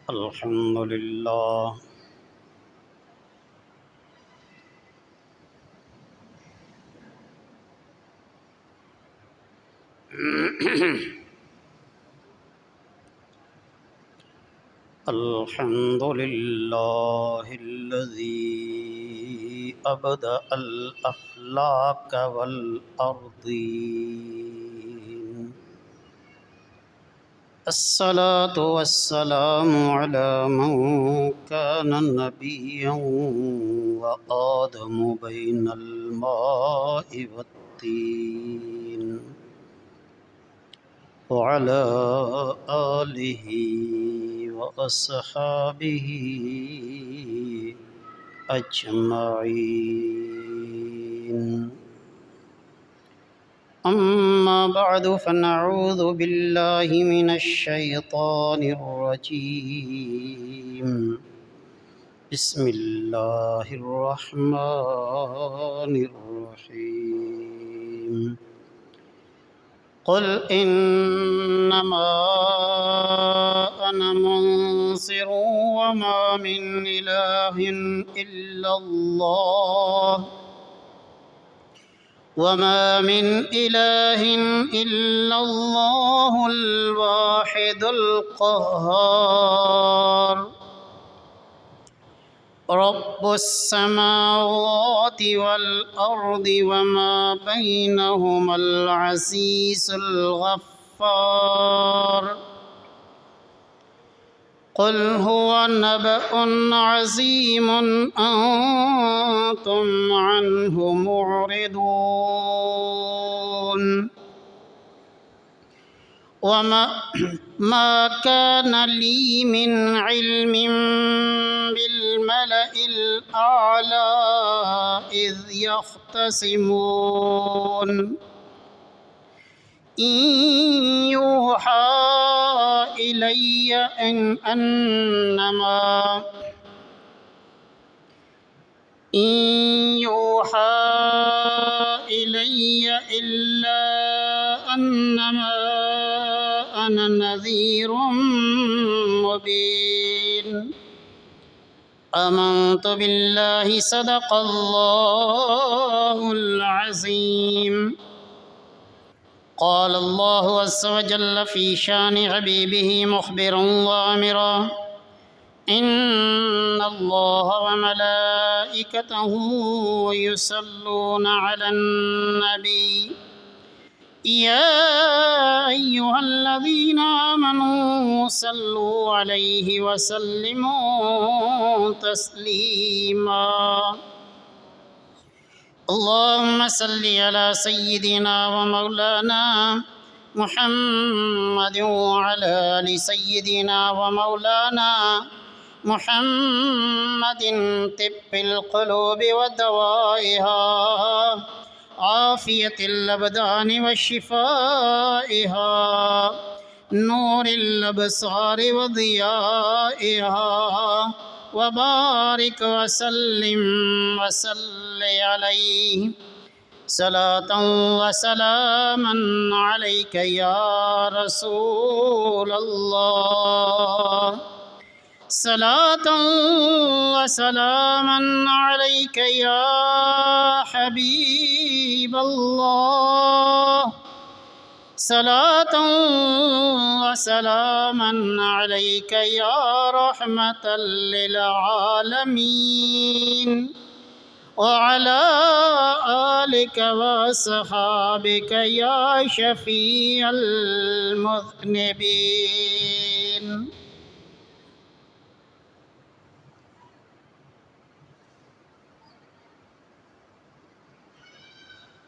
الحمد لله الحمد لله الذي أبدأ الأفلاك والأرضين. الصلاة والسلام على من كان نبيا وآدم بين الماء والطين، وعلى آله وأصحابه أجمعين. أما بعد، فنعوذ بالله من الشيطان الرجيم. بسم الله الرحمن الرحيم. قل إنما أنا منذر وما من إله إلا الله الواحد القهار. رب السماوات والأرض وما بينهما العزيز الغفار. قل هو نبأ عظيم أنتم عنه معرضون. ما كان لي من علم بالملأ الأعلى إذ يختصمون. إن يوحى إلي إلا أنما أنا نذير مبين. آمنت بالله صدق الله العظيم. قال الله عز وجل في شان حبيبه مخبرا وآمرا: إن الله وملائكته يصلون على النبي يا أيها الذين آمنوا صلوا عليه وسلموا تسليما. اللهم صل على سيدنا ومولانا محمد وعلى آل سيدنا ومولانا محمد طب القلوب ودوائها، عافية الأبدان وشفائها، نور الأبصار وضيائها، وبارك وسلم عليه صلاة وسلاما عليك يا رسول الله، صلاة وسلاما عليك يا حبيب الله، صلاة وسلاما عليك يا رحمة للعالمين، وعلى آلك وصحابك يا شفيع المذنبين.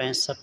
65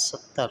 70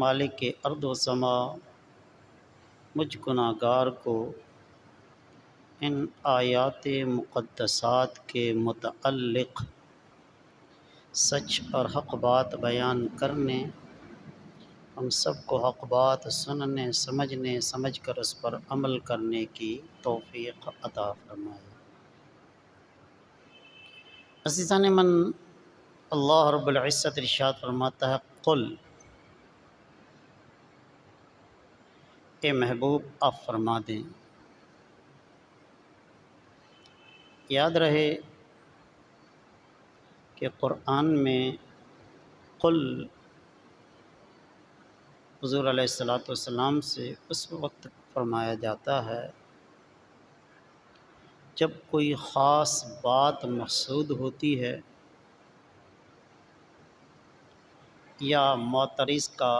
مالک ارض و سما مجھ گناہگار کو ان آیات مقدسات کے متعلق سچ اور حق بات بیان کرنے، ہم سب کو حق بات سننے، سمجھنے، سمجھ کر اس پر عمل کرنے کی توفیق عطا فرمائے۔ عزیزان من، اللہ رب العزت ارشاد فرماتا ہے، قل، اے محبوب آپ فرما دیں۔ یاد رہے کہ قرآن میں قل حضور علیہ السلام سے اس وقت فرمایا جاتا ہے جب کوئی خاص بات مقصود ہوتی ہے یا معترض کا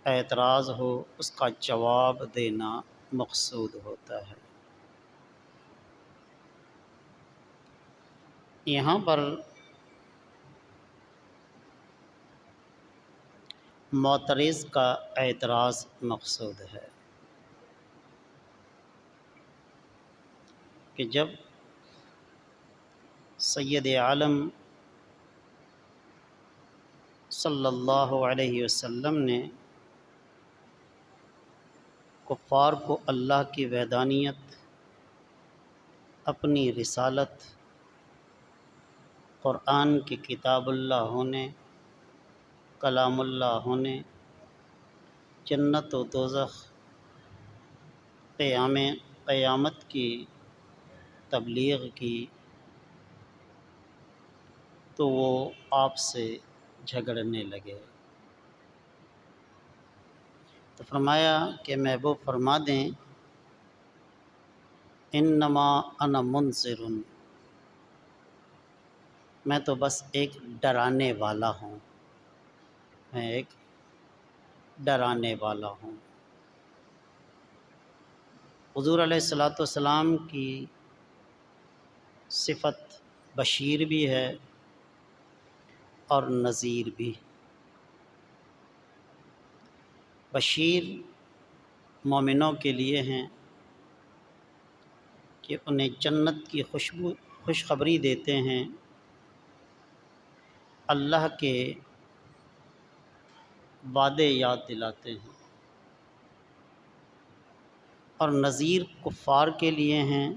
اعتراض ہو، اس کا جواب دینا مقصود ہوتا ہے۔ یہاں پر معترض کا اعتراض مقصود ہے کہ جب سید عالم صلی اللہ علیہ وسلم نے کفار کو اللہ کی وحدانیت، اپنی رسالت، قرآن کی کتاب اللہ ہونے، کلام اللہ ہونے، جنت و دوزخ، قیامت کی تبلیغ کی، تو وہ آپ سے جھگڑنے لگے۔ تو فرمایا کہ محبوب فرما دیں، انما انا منذر، میں تو بس ایک ڈرانے والا ہوں، میں ایک ڈرانے والا ہوں۔ حضور علیہ السلام کی صفت بشیر بھی ہے اور نذیر بھی۔ بشیر مومنوں کے لیے ہیں کہ انہیں جنت کی خوشخبری دیتے ہیں، اللہ کے وعدے یاد دلاتے ہیں، اور نذیر کفار کے لیے ہیں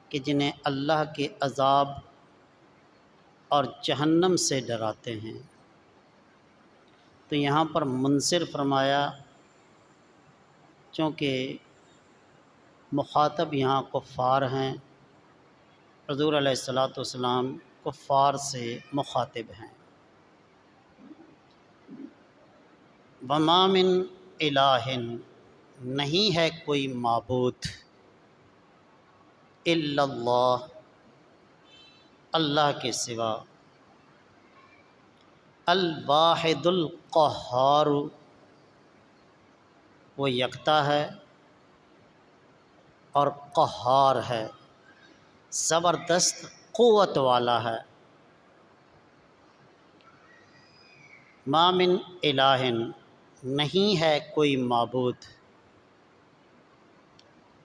کہ جنہیں اللہ کے عذاب اور جہنم سے ڈراتے ہیں۔ تو یہاں پر منذر فرمایا چونکہ مخاطب یہاں کفار ہیں، حضور علیہ السلام کفار سے مخاطب ہیں۔ وما من الہ، نہیں ہے کوئی معبود، الا اللہ، اللہ کے سوا، الواحد القہار، وہ یکتا ہے اور قہار ہے، زبردست قوت والا ہے۔ ما من الہ، نہیں ہے کوئی معبود،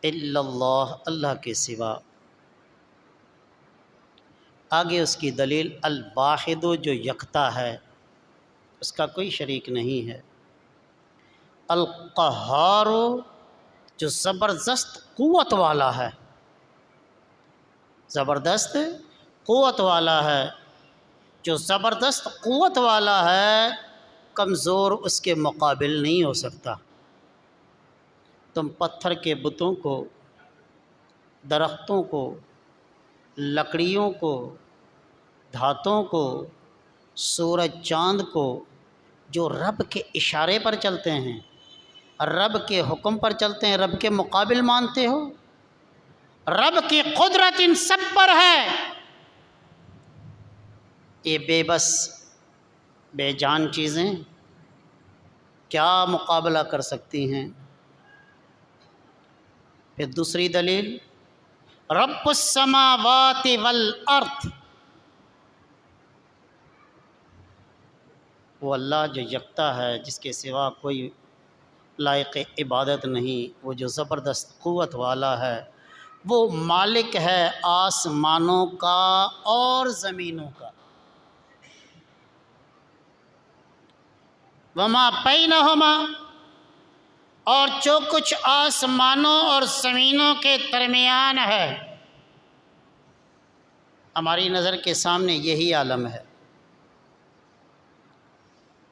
الا اللہ، اللہ کے سوا۔ آگے اس کی دلیل، الواحد، جو یکتا ہے، اس کا کوئی شریک نہیں ہے، القہار، جو زبردست قوت والا ہے، زبردست قوت والا ہے۔ جو زبردست قوت والا ہے، کمزور اس کے مقابل نہیں ہو سکتا۔ تم پتھر کے بتوں کو، درختوں کو، لکڑیوں کو، دھاتوں کو، سورج چاند کو، جو رب کے اشارے پر چلتے ہیں، رب کے حکم پر چلتے ہیں، رب کے مقابل مانتے ہو؟ رب کی قدرت ان سب پر ہے، یہ بے بس بے جان چیزیں کیا مقابلہ کر سکتی ہیں؟ پھر دوسری دلیل، رب السماوات والارض، وہ اللہ جو یکتا ہے، جس کے سوا کوئی لائق عبادت نہیں، وہ جو زبردست قوت والا ہے، وہ مالک ہے آسمانوں کا اور زمینوں کا، وما بینہما، اور جو کچھ آسمانوں اور زمینوں کے درمیان ہے۔ ہماری نظر کے سامنے یہی عالم ہے،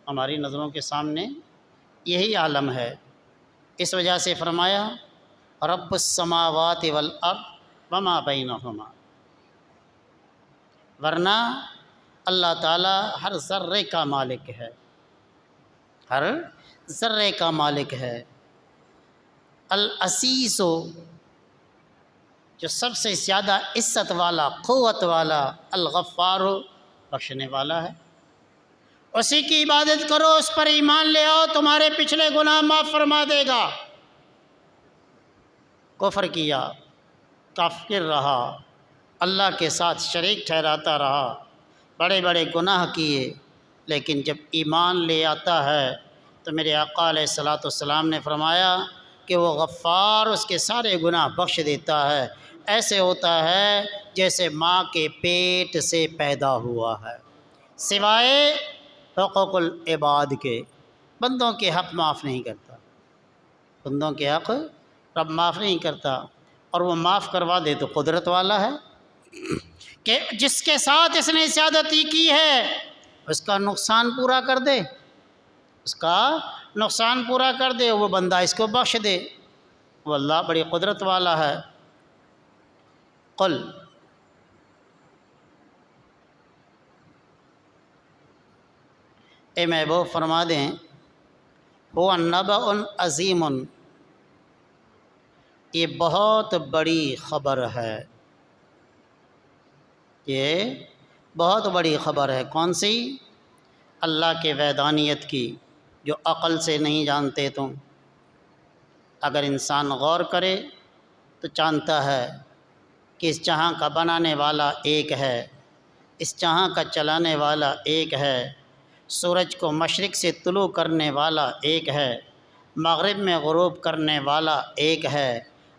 ہماری نظروں کے سامنے یہی عالم ہے۔ اس وجہ سے فرمایا رب السماوات والارض وما بینہما، ورنہ اللہ تعالیٰ ہر ذرے کا مالک ہے، ہر ذرے کا مالک ہے۔ العزیز، جو سب سے زیادہ عزت والا، قوت والا، الغفار، بخشنے والا ہے۔ اسی کی عبادت کرو، اس پر ایمان لے آؤ، تمہارے پچھلے گناہ معاف فرما دے گا۔ کفر کیا، کافر رہا، اللہ کے ساتھ شریک ٹھہراتا رہا، بڑے بڑے گناہ کیے، لیکن جب ایمان لے آتا ہے تو میرے آقا علیہ الصلوۃ والسلام نے فرمایا کہ وہ غفار اس کے سارے گناہ بخش دیتا ہے، ایسے ہوتا ہے جیسے ماں کے پیٹ سے پیدا ہوا ہے، سوائے حقوق العباد کے، بندوں کے حق معاف نہیں کرتا، بندوں کے حق رب معاف نہیں کرتا، اور وہ معاف کروا دے تو قدرت والا ہے کہ جس کے ساتھ اس نے زیادتی کی ہے اس کا نقصان پورا کر دے، اس کا نقصان پورا کر دے، وہ بندہ اس کو بخش دے، وہ اللہ بڑی قدرت والا ہے۔ قل، اے محبوب فرما دیں، هو النبأ عظیم، یہ بہت بڑی خبر ہے، یہ بہت بڑی خبر ہے۔ کون سی؟ اللہ کے وحدانیت کی، جو عقل سے نہیں جانتے تم۔ اگر انسان غور کرے تو جانتا ہے کہ اس جہاں کا بنانے والا ایک ہے، اس جہاں کا چلانے والا ایک ہے، سورج کو مشرق سے طلوع کرنے والا ایک ہے، مغرب میں غروب کرنے والا ایک ہے،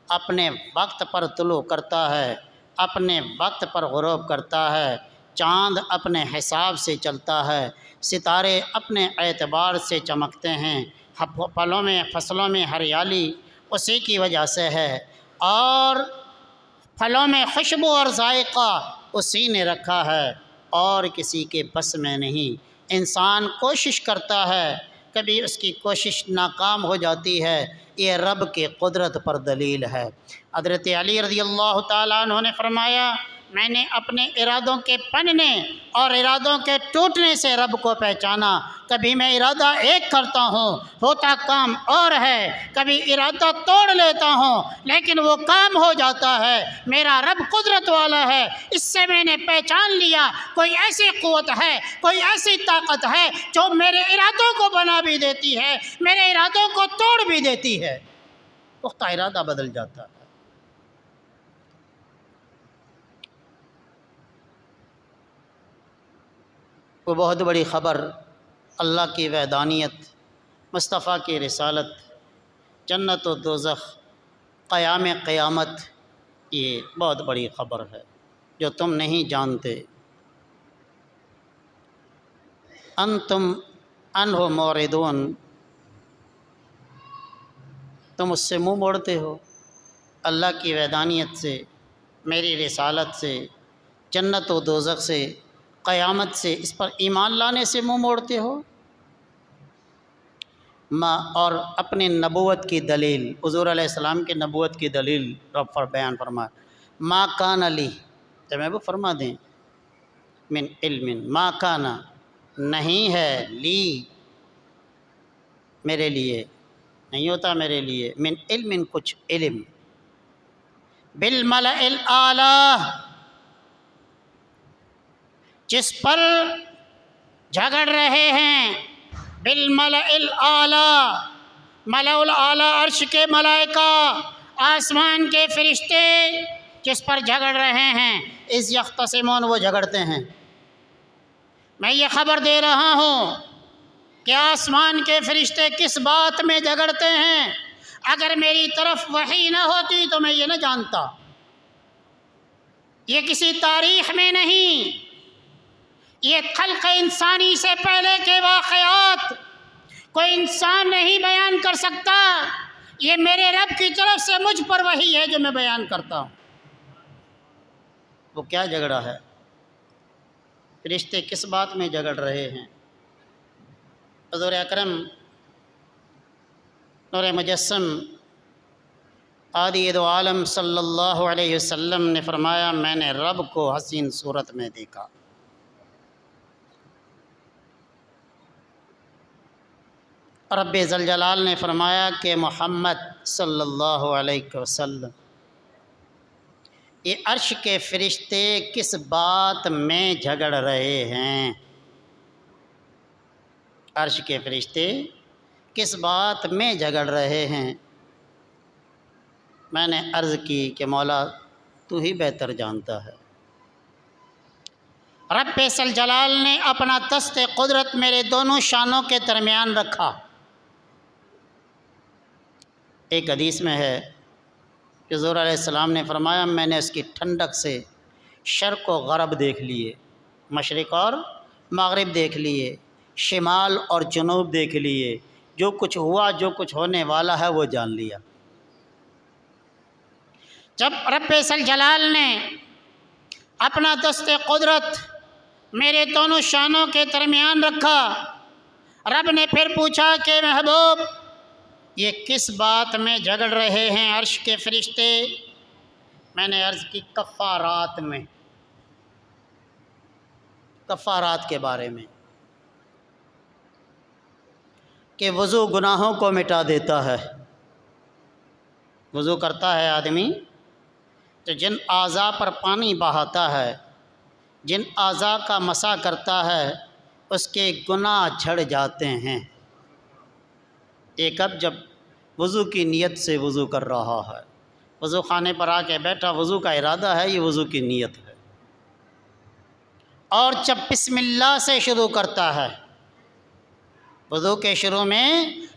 اپنے وقت پر طلوع کرتا ہے، اپنے وقت پر غروب کرتا ہے، چاند اپنے حساب سے چلتا ہے، ستارے اپنے اعتبار سے چمکتے ہیں، پھلوں میں فصلوں میں ہریالی اسی کی وجہ سے ہے، اور پھلوں میں خوشبو اور ذائقہ اسی نے رکھا ہے، اور کسی کے بس میں نہیں۔ انسان کوشش کرتا ہے، کبھی اس کی کوشش ناکام ہو جاتی ہے، یہ رب کی قدرت پر دلیل ہے۔ حضرت علی رضی اللہ تعالیٰ عنہ نے فرمایا، میں نے اپنے ارادوں کے بننے اور ارادوں کے ٹوٹنے سے رب کو پہچانا، کبھی میں ارادہ ایک کرتا ہوں ہوتا کام اور ہے، کبھی ارادہ توڑ لیتا ہوں لیکن وہ کام ہو جاتا ہے، میرا رب قدرت والا ہے۔ اس سے میں نے پہچان لیا کوئی ایسی قوت ہے، کوئی ایسی طاقت ہے جو میرے ارادوں کو بنا بھی دیتی ہے، میرے ارادوں کو توڑ بھی دیتی ہے، پختہ ارادہ بدل جاتا ہے۔ وہ بہت بڑی خبر، اللہ کی وحدانیت، مصطفیٰ کی رسالت، جنت و دوزخ، قیام قیامت، یہ بہت بڑی خبر ہے جو تم نہیں جانتے۔ انتم عنہ معرضون، تم اس سے منہ موڑتے ہو، اللہ کی وحدانیت سے، میری رسالت سے، جنت و دوزخ سے، قیامت سے، اس پر ایمان لانے سے منہ موڑتے ہو۔ اور اپنے نبوت کی دلیل، حضور علیہ السلام کی نبوت کی دلیل رب بیان فرمائے، ما کان لی، تو میں وہ فرما دیں، من علم، ما کان، نہیں ہے، لی، میرے لیے نہیں ہوتا، میرے لیے، من علم، کچھ علم، بالملأ الاعلی، جس پر جھگڑ رہے ہیں، بالملأ الاعلی، ملأ الاعلی عرش کے ملائکہ، آسمان کے فرشتے جس پر جھگڑ رہے ہیں، اذ یختصمون، وہ جھگڑتے ہیں، میں یہ خبر دے رہا ہوں کہ آسمان کے فرشتے کس بات میں جھگڑتے ہیں، اگر میری طرف وحی نہ ہوتی تو میں یہ نہ جانتا۔ یہ کسی تاریخ میں نہیں، یہ خلق انسانی سے پہلے کے واقعات کوئی انسان نہیں بیان کر سکتا، یہ میرے رب کی طرف سے مجھ پر وحی ہے جو میں بیان کرتا ہوں۔ وہ کیا جھگڑا ہے؟ فرشتے کس بات میں جھگڑ رہے ہیں؟ حضور اکرم نور مجسم آدی دو عالم صلی اللہ علیہ وسلم نے فرمایا، میں نے رب کو حسین صورت میں دیکھا۔ رب ذوالجلال نے فرمایا کہ محمد صلی اللہ علیہ وسلم، یہ عرش کے فرشتے کس بات میں جھگڑ رہے ہیں؟ عرش کے فرشتے کس بات میں جھگڑ رہے ہیں؟ میں نے عرض کی کہ مولا تو ہی بہتر جانتا ہے۔ رب ذوالجلال نے اپنا دست قدرت میرے دونوں شانوں کے درمیان رکھا۔ ایک حدیث میں ہے کہ حضور علیہ السلام نے فرمایا، میں نے اس کی ٹھنڈک سے شرق و غرب دیکھ لیے، مشرق اور مغرب دیکھ لیے، شمال اور جنوب دیکھ لیے، جو کچھ ہوا جو کچھ ہونے والا ہے وہ جان لیا۔ جب رب ذوالجلال نے اپنا دست قدرت میرے دونوں شانوں کے درمیان رکھا، رب نے پھر پوچھا کہ محبوب یہ کس بات میں جھگڑ رہے ہیں عرش کے فرشتے؟ میں نے عرض کی کفارات میں، کفارات کے بارے میں، کہ وضو گناہوں کو مٹا دیتا ہے۔ وضو کرتا ہے آدمی تو جن اعضاء پر پانی بہاتا ہے، جن اعضاء کا مسح کرتا ہے، اس کے گناہ جھڑ جاتے ہیں۔ ایک اب جب وضو کی نیت سے وضو کر رہا ہے، وضو خانے پر آ کے بیٹھا، وضو کا ارادہ ہے، یہ وضو کی نیت ہے، اور جب بسم اللہ سے شروع کرتا ہے، وضو کے شروع میں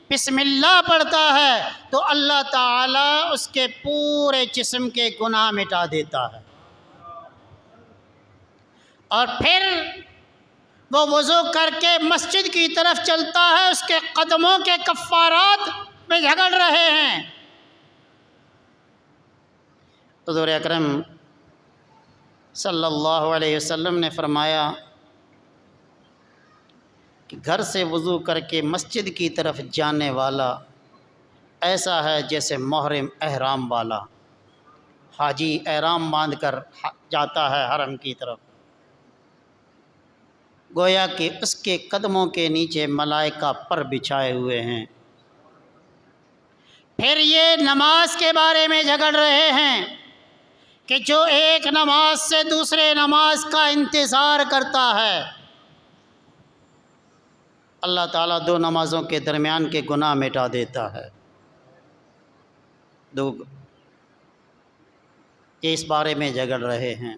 بسم اللہ پڑھتا ہے، تو اللہ تعالیٰ اس کے پورے جسم کے گناہ مٹا دیتا ہے۔ اور پھر وہ وضو کر کے مسجد کی طرف چلتا ہے، اس کے قدموں کے کفارات میں جھگڑ رہے ہیں۔ حضور اکرم صلی اللہ علیہ وسلم نے فرمایا کہ گھر سے وضو کر کے مسجد کی طرف جانے والا ایسا ہے جیسے محرم احرام والا، حاجی احرام باندھ کر جاتا ہے حرم کی طرف، گویا کہ اس کے قدموں کے نیچے ملائکہ پر بچھائے ہوئے ہیں۔ پھر یہ نماز کے بارے میں جھگڑ رہے ہیں کہ جو ایک نماز سے دوسرے نماز کا انتظار کرتا ہے، اللہ تعالیٰ دو نمازوں کے درمیان کے گناہ مٹا دیتا ہے۔ یہ اس بارے میں جھگڑ رہے ہیں۔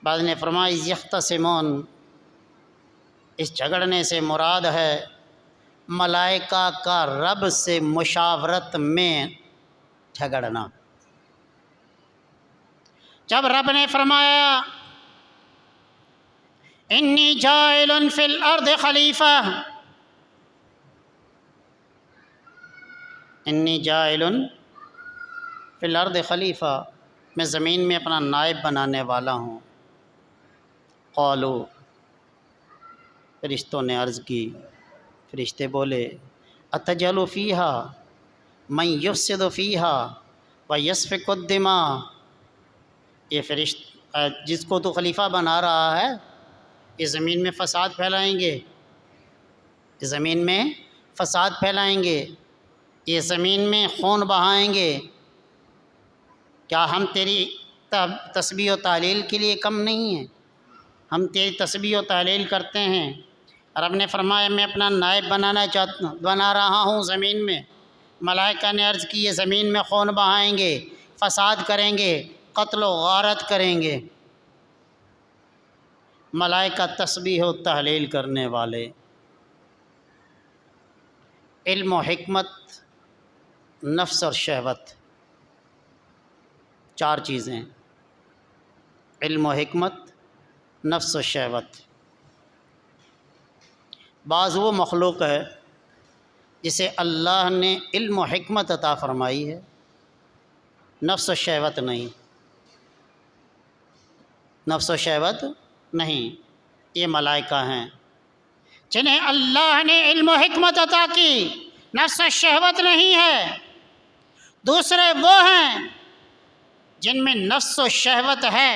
بعض نے فرمایا یختصمون، اس جھگڑنے سے مراد ہے ملائکہ کا رب سے مشاورت میں جھگڑنا۔ جب رب نے فرمایا انی جاعل فی الارض خلیفہ، انی جاعل فی الارض خلیفہ، میں زمین میں اپنا نائب بنانے والا ہوں۔ قالو، فرشتوں نے عرض کی، فرشتے بولے اتجعل فیہا من یفسد فیہا ویسفک الدماء، یہ جس کو تو خلیفہ بنا رہا ہے، یہ زمین میں فساد پھیلائیں گے، یہ زمین میں فساد پھیلائیں گے، یہ زمین میں خون بہائیں گے۔ کیا ہم تیری تسبیح و تحلیل کے لیے کم نہیں ہیں؟ ہم تیری تسبیح و تحلیل کرتے ہیں۔ رب نے فرمایا میں اپنا نائب بنا رہا ہوں زمین میں۔ ملائکہ نے عرض کی یہ زمین میں خون بہائیں گے، فساد کریں گے، قتل و غارت کریں گے۔ ملائکہ تسبیح و تحلیل کرنے والے، علم و حکمت، نفس اور شہوت، چار چیزیں: علم و حکمت، نفس و شہوت۔ بعض وہ مخلوق ہے جسے اللہ نے علم و حکمت عطا فرمائی ہے، نفس و شہوت نہیں، نفس و شہوت نہیں۔ یہ ملائکہ ہیں جنہیں اللہ نے علم و حکمت عطا کی، نفس و شہوت نہیں ہے۔ دوسرے وہ ہیں جن میں نفس و شہوت ہے،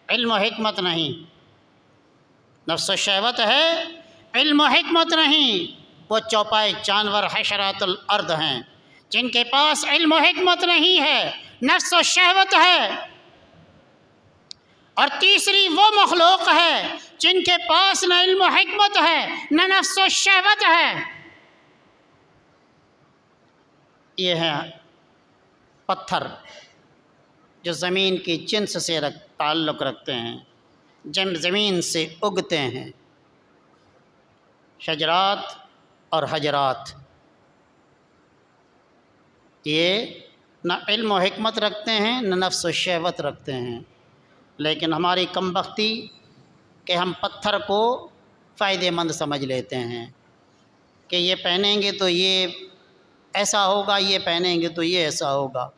علم و حکمت نہیں۔ نفس و شہوت ہے، علم و حکمت نہیں۔ وہ چوپائے جانور حشرات الارض ہیں جن کے پاس علم و حکمت نہیں ہے، نفس و شہوت ہے۔ اور تیسری وہ مخلوق ہے جن کے پاس نہ علم و حکمت ہے نہ نفس و شہوت ہے۔ یہ ہے پتھر جو زمین کی جنس سے تعلق رکھتے ہیں، زمین سے اگتے ہیں، شجرات اور حجرات۔ یہ نہ علم و حکمت رکھتے ہیں نہ نفس و شہوت رکھتے ہیں، لیکن ہماری کم بختی کہ ہم پتھر کو فائدہ مند سمجھ لیتے ہیں کہ یہ پہنیں گے تو یہ ایسا ہوگا، یہ پہنیں گے تو یہ ایسا ہوگا،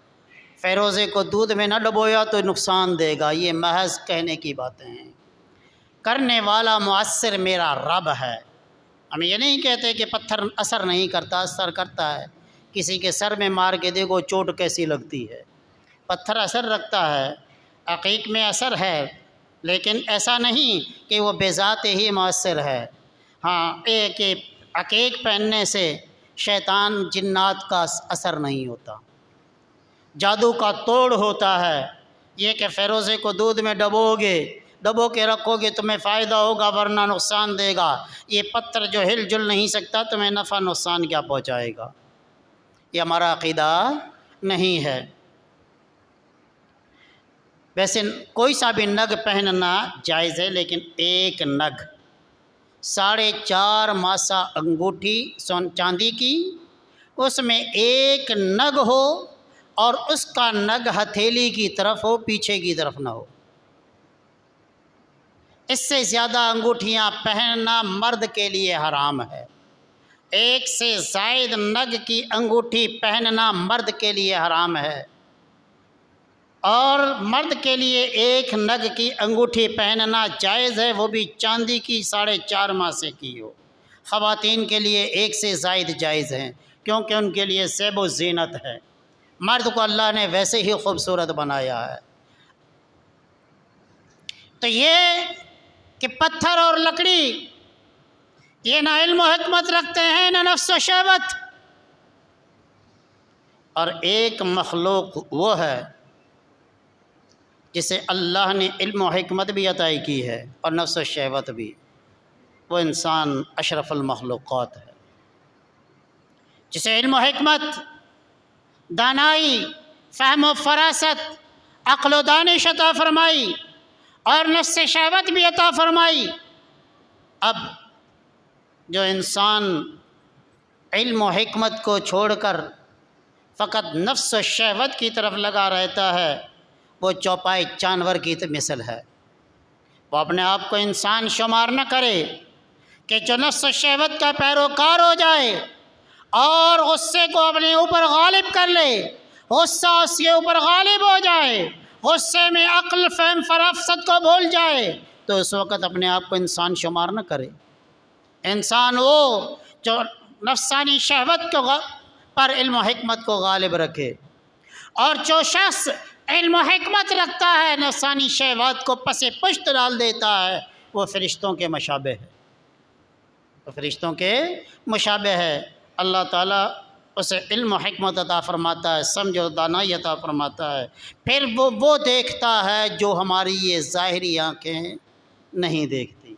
فیروزے کو دودھ میں نہ ڈبویا تو نقصان دے گا۔ یہ محض کہنے کی باتیں ہیں۔ کرنے والا مؤثر میرا رب ہے۔ ہم یہ نہیں کہتے کہ پتھر اثر نہیں کرتا، اثر کرتا ہے۔ کسی کے سر میں مار کے دیکھو چوٹ کیسی لگتی ہے۔ پتھر اثر رکھتا ہے، عقیق میں اثر ہے، لیکن ایسا نہیں کہ وہ بے ذات ہی مؤثر ہے۔ ہاں، ایک عقیق پہننے سے شیطان جنات کا اثر نہیں ہوتا، جادو کا توڑ ہوتا ہے۔ یہ کہ فیروزے کو دودھ میں ڈبو کے رکھو گے تمہیں فائدہ ہوگا ورنہ نقصان دے گا۔ یہ پتھر جو ہل جل نہیں سکتا تمہیں نفع نقصان کیا پہنچائے گا؟ یہ ہمارا عقیدہ نہیں ہے۔ ویسے کوئی سا بھی نگ پہننا جائز ہے، لیکن ایک نگ 4.5 ماسہ انگوٹھی چاندی کی، اس میں ایک نگ ہو اور اس کا نگ ہتھیلی کی طرف ہو، پیچھے کی طرف نہ ہو۔ اس سے زیادہ انگوٹھیاں پہننا مرد کے لیے حرام ہے۔ ایک سے زائد نگ کی انگوٹھی پہننا مرد کے لیے حرام ہے، اور مرد کے لیے ایک نگ کی انگوٹھی پہننا جائز ہے، وہ بھی چاندی کی 4.5 ماسے کی ہو۔ خواتین کے لیے ایک سے زائد جائز ہیں، کیونکہ ان کے لیے زیب و زینت ہے۔ مرد کو اللہ نے ویسے ہی خوبصورت بنایا ہے۔ تو یہ کہ پتھر اور لکڑی یہ نہ علم و حکمت رکھتے ہیں نہ نفس و شہوت۔ اور ایک مخلوق وہ ہے جسے اللہ نے علم و حکمت بھی عطا کی ہے اور نفس و شہوت بھی، وہ انسان اشرف المخلوقات ہے، جسے علم و حکمت، دانائی، فہم و فراست، عقل و دانش عطا فرمائی اور نفس شہوت بھی عطا فرمائی۔ اب جو انسان علم و حکمت کو چھوڑ کر فقط نفس و شہوت کی طرف لگا رہتا ہے، وہ چوپائے جانور کی مثل ہے۔ وہ اپنے آپ کو انسان شمار نہ کرے کہ جو نفس و شہوت کا پیروکار ہو جائے اور غصے کو اپنے اوپر غالب کر لے، غصہ اس کے اوپر غالب ہو جائے، غصے میں عقل، فہم، فراست کو بھول جائے، تو اس وقت اپنے آپ کو انسان شمار نہ کرے۔ انسان وہ جو نفسانی شہوت پر علم و حکمت کو غالب رکھے، اور جو شخص علم و حکمت رکھتا ہے نفسانی شہوات کو پس پشت ڈال دیتا ہے، وہ فرشتوں کے مشابہ ہے، وہ فرشتوں کے مشابہ ہے۔ اللہ تعالیٰ اسے علم و حکمت عطا فرماتا ہے، سمجھ و دانائی عطا فرماتا ہے، پھر وہ دیکھتا ہے جو ہماری یہ ظاہری آنکھیں نہیں دیکھتی۔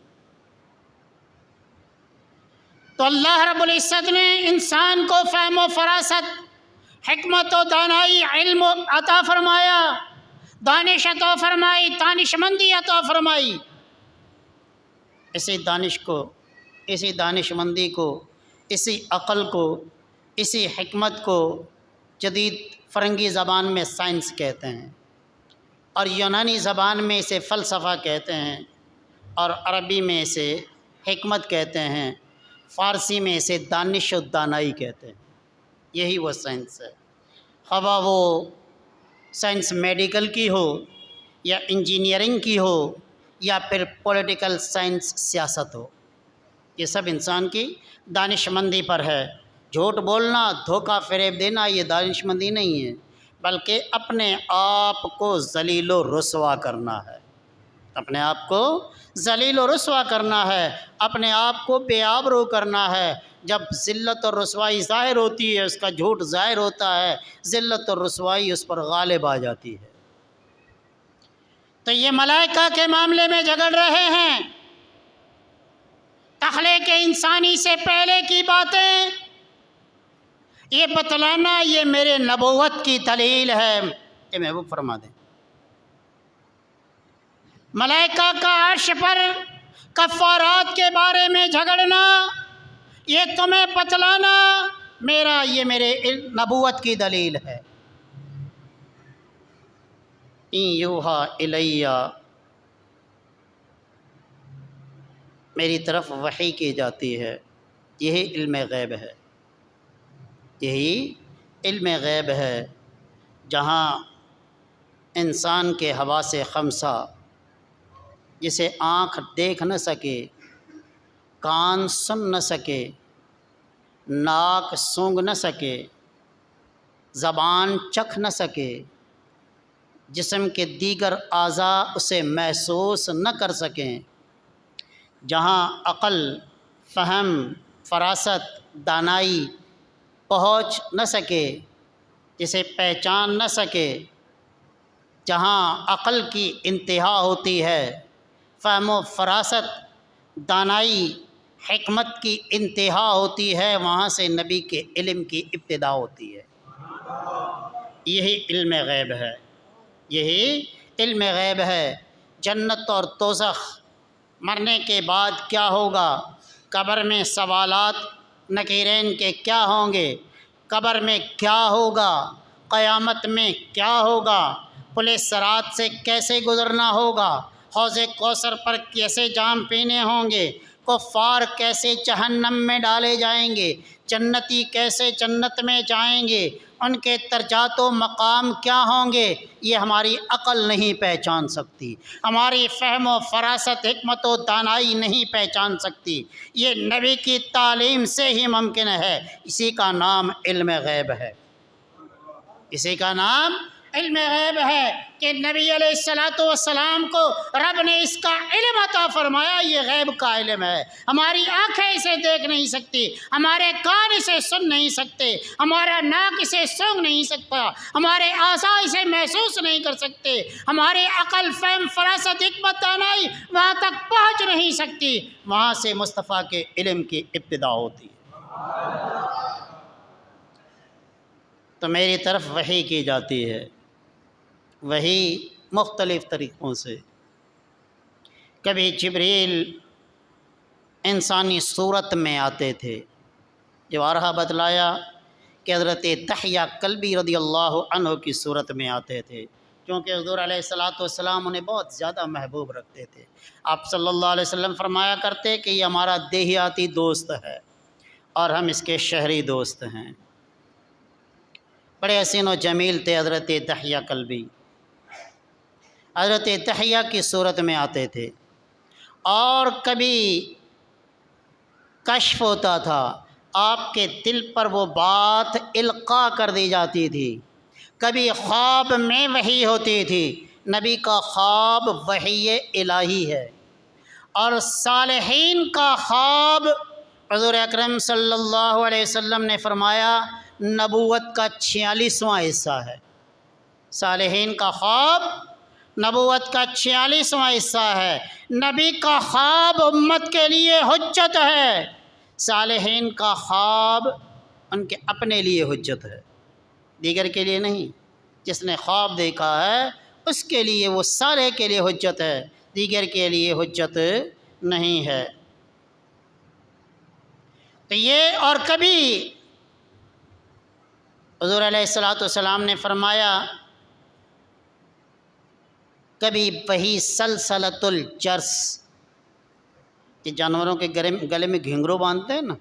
تو اللہ رب العزت نے انسان کو فہم و فراست، حکمت و دانائی، علم عطا فرمایا، دانش عطا فرمائی، دانش مندی عطا فرمائی۔ اسی دانش مندی کو، اسی عقل کو، اسی حکمت کو جدید فرنگی زبان میں سائنس کہتے ہیں، اور یونانی زبان میں اسے فلسفہ کہتے ہیں، اور عربی میں اسے حکمت کہتے ہیں، فارسی میں اسے دانش و دانائی کہتے ہیں۔ یہی وہ سائنس ہے، خواہ وہ سائنس میڈیکل کی ہو یا انجینئرنگ کی ہو یا پھر پولیٹیکل سائنس سیاست ہو، یہ سب انسان کی دانش مندی پر ہے۔ جھوٹ بولنا، دھوکہ فریب دینا یہ دانش مندی نہیں ہے، بلکہ اپنے آپ کو ذلیل و رسوا کرنا ہے، اپنے آپ کو ذلیل و رسوا کرنا ہے، اپنے آپ کو بے آبرو کرنا ہے۔ جب ذلت اور رسوائی ظاہر ہوتی ہے، اس کا جھوٹ ظاہر ہوتا ہے، ذلت اور رسوائی اس پر غالب آ جاتی ہے۔ تو یہ ملائکہ کے معاملے میں جھگڑ رہے ہیں، تخلیق انسانی سے پہلے کی باتیں یہ بتلانا یہ میرے نبوت کی دلیل ہے، یہ محبوب فرما دیں۔ ملائکہ کا عرش پر کفارات کے بارے میں جھگڑنا، یہ تمہیں بتلانا یہ میرے نبوت کی دلیل ہے۔ ان یوحا الیہ، میری طرف وحی کی جاتی ہے، یہی علم غیب ہے، یہی علم غیب ہے، جہاں انسان کے حواس خمسہ، جسے آنکھ دیکھ نہ سکے، کان سن نہ سکے، ناک سونگھ نہ سکے، زبان چکھ نہ سکے، جسم کے دیگر اعضاء اسے محسوس نہ کر سکیں، جہاں عقل، فہم، فراست، دانائی پہنچ نہ سکے، جسے پہچان نہ سکے، جہاں عقل کی انتہا ہوتی ہے، فہم و فراست، دانائی، حکمت کی انتہا ہوتی ہے، وہاں سے نبی کے علم کی ابتدا ہوتی ہے۔ یہی علم غیب ہے، یہی علم غیب ہے۔ جنت اور دوزخ، مرنے کے بعد کیا ہوگا، قبر میں سوالات نکیرین کے کیا ہوں گے، قبر میں کیا ہوگا، قیامت میں کیا ہوگا، پل صراط سے کیسے گزرنا ہوگا، حوض کوثر پر کیسے جام پینے ہوں گے، کفار کیسے جہنم میں ڈالے جائیں گے، جنتی کیسے جنت میں جائیں گے، ان کے درجات و مقام کیا ہوں گے، یہ ہماری عقل نہیں پہچان سکتی، ہماری فہم و فراست، حکمت و دانائی نہیں پہچان سکتی، یہ نبی کی تعلیم سے ہی ممکن ہے۔ اسی کا نام علم غیب ہے، اسی کا نام علم غیب ہے کہ نبی علیہ السلام کو رب نے اس کا علم عطا فرمایا، یہ غیب کا علم ہے۔ ہماری آنکھیں اسے دیکھ نہیں سکتی، ہمارے کان اسے سن نہیں سکتے، ہمارا ناک اسے سونگھ نہیں سکتا، ہمارے اعضاء اسے محسوس نہیں کر سکتے، ہماری عقل، فہم، فراست، حکمت، دانائی وہاں تک پہنچ نہیں سکتی، وہاں سے مصطفیٰ کے علم کی ابتدا ہوتی ہے۔ تو میری طرف وحی کی جاتی ہے، وحی مختلف طریقوں سے۔ کبھی جبریل انسانی صورت میں آتے تھے، جو آرہا بتلایا کہ حضرت دحیہ کلبی رضی اللہ عنہ کی صورت میں آتے تھے، کیونکہ حضور علیہ السلام انہیں بہت زیادہ محبوب رکھتے تھے۔ آپ صلی اللہ علیہ وسلم فرمایا کرتے کہ یہ ہمارا دیہاتی دوست ہے اور ہم اس کے شہری دوست ہیں۔ بڑے حسین و جمیل تھے حضرت دحیہ کلبی، حضرت دحیہ کی صورت میں آتے تھے، اور کبھی کشف ہوتا تھا، آپ کے دل پر وہ بات القاء کر دی جاتی تھی، کبھی خواب میں وحی ہوتی تھی۔ نبی کا خواب وحی الہی ہے، اور صالحین کا خواب حضور اکرم صلی اللہ علیہ وسلم نے فرمایا نبوت کا 46واں حصہ ہے۔ صالحین کا خواب نبوت کا 46واں حصہ ہے۔ نبی کا خواب امت کے لیے حجت ہے، صالحین کا خواب ان کے اپنے لیے حجت ہے، دیگر کے لیے نہیں۔ جس نے خواب دیکھا ہے اس کے لیے، وہ صالح کے لیے حجت ہے، دیگر کے لیے حجت نہیں ہے۔ تو یہ اور کبھی حضور علیہ الصلوۃ والسلام نے فرمایا کبھی وہی سلسلۃ الجرس، یہ جانوروں کے گلے میں گھنگرو باندھتے ہیں نا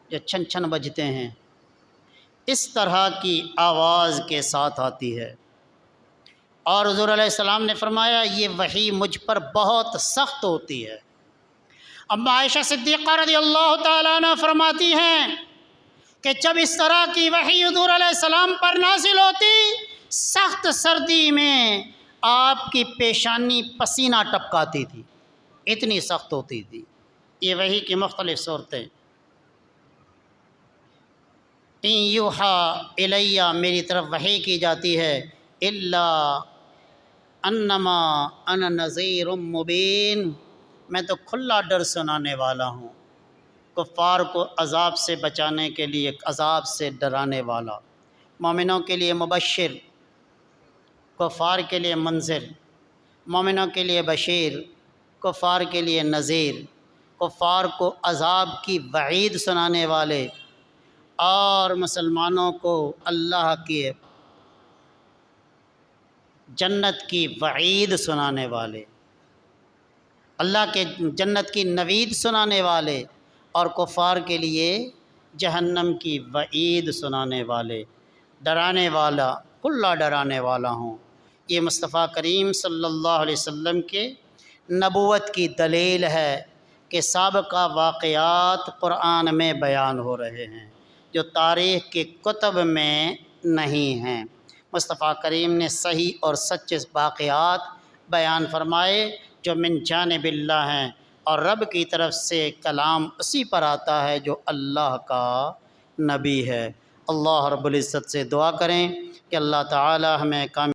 جو چھن چھن بجتے ہیں، اس طرح کی آواز کے ساتھ آتی ہے۔ اور حضور علیہ السلام نے فرمایا یہ وحی مجھ پر بہت سخت ہوتی ہے۔ اما عائشہ صدیقہ رضی اللہ تعالیٰ عنہ فرماتی ہیں کہ جب اس طرح کی وحی حضور علیہ السلام پر نازل ہوتی، سخت سردی میں آپ کی پیشانی پسینہ ٹپکاتی تھی، اتنی سخت ہوتی تھی۔ یہ وحی کی مختلف صورتیں۔ ان یوحا الیہ، میری طرف وحی کی جاتی ہے، الا انما انا نذیر مبین، میں تو کھلا ڈر سنانے والا ہوں، کفار کو عذاب سے بچانے کے لیے، عذاب سے ڈرانے والا، مومنوں کے لیے مبشر، کفار کے لیے منذر، مومنوں کے لیے بشیر، کفار کے لیے نذیر، کفار کو عذاب کی وعید سنانے والے اور مسلمانوں کو اللہ کی جنت کی وعید سنانے والے، اللہ کے جنت کی نوید سنانے والے، اور کفار کے لیے جہنم کی وعید سنانے والے، ڈرانے والا، کھلا ڈرانے والا ہوں۔ یہ مصطفیٰ کریم صلی اللہ علیہ وسلم کے نبوت کی دلیل ہے کہ سابقہ واقعات قرآن میں بیان ہو رہے ہیں جو تاریخ کے کتب میں نہیں ہیں۔ مصطفیٰ کریم نے صحیح اور سچے واقعات بیان فرمائے جو من جانب اللہ ہیں، اور رب کی طرف سے کلام اسی پر آتا ہے جو اللہ کا نبی ہے۔ اللہ رب العزت سے دعا کریں کہ اللہ تعالی ہمیں کامیاب